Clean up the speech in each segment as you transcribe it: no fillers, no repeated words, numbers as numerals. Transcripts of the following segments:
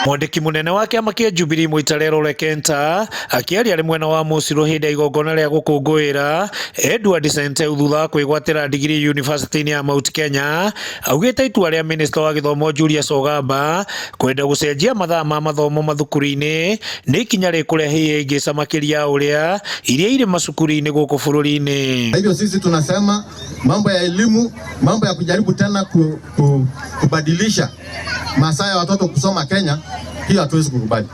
Mwandiki munene wa kiama kia Jubilee Muitarero Lekenta akiaria ari mwena wa Musiro hindi igongona ria gukungwira Edward Senteu thutha wa kwigwatira degree university ya Mount Kenya, augite itua ria minister wa githomo Julius Ogamba kwenda gucenjia mathaa ma mathomo mathukuru-ini ni ikinya rikurehe ingica makiria uria iria iri macukuru-ini guku bururi-ini. Hivyo sisi tunasema mambo ya elimu, mambo ya kujaribu tena kubadilisha masaa ya watoto kusoma Kenya, hiyo hatuwezi kukubali.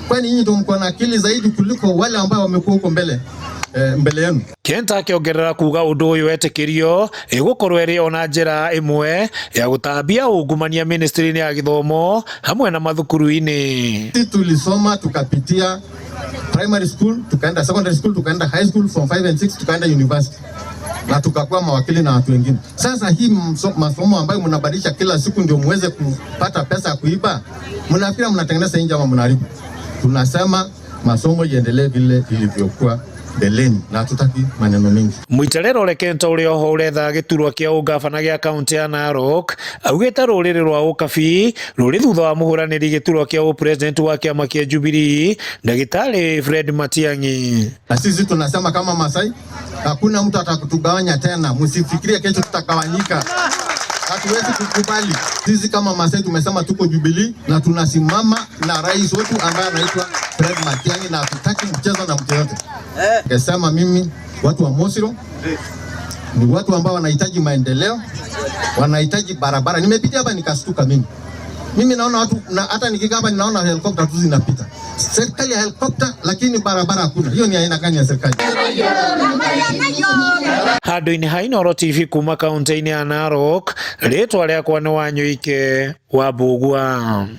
Kwani nyinyi ndio mko na akili zaidi kuliko wale ambao wamekuwa huko mbele yenu. Kenta akiongerera kuga undu uyu etikirio igukorwo iri ona njira imwe ya gutambia ungumania ministry-ini ya githomo hamwe na mathukuru-ini. Sisi tulisoma tukapitia primary school, tukaenda secondary school, tukaenda high school from 5 and 6, tukaenda university na tukakuwa mawakili na watu wengine. Sasa hii masomo ambayo mnabadilisha kila siku ndio muweze kupata pesa ya kuiba, mnafikiri mnatengeneza nje ama mnaharibu? Tunasema masomo iendelee vile ilivyokuwa beleni na tutaki maneno mengi. Muitarero Lekenta uria ho uretha giturwa kia ugavana gia kaunti ya Narok augite ruriri rwa ukabi ruri thutha wa muhuraniri giturwa kia president wa kiama kia Jubilee Ndagitari Fred Matiang'i. Na sisi tunasema kama Masai, hakuna mtu atakutugawanya tena, msifikirie kesho tutagawanyika. Hatuwezi kukubali. Sisi kama Masai tumesema tuko Jubilee na tunasimama na rais wetu ambaye anaitwa Fred Matiang'i na hatutaki mchezo na mtu yote. Kesema mimi watu wa Musiro ni watu ambao wanahitaji maendeleo, wanahitaji barabara. Nimepitia hapa nikastuka mimi naona watu na hata nikikaa hapa ninaona helikopta tu zinapita. Serikali ya helikopta lakini barabara hakuna. Hiyo ni aina gani ya serikali? Handũ-inĩ ha Inooro TV kuma kaunti-inĩ ya Narok, rĩtwa rĩakwa nĩ Wanyũike wa Mbũgua.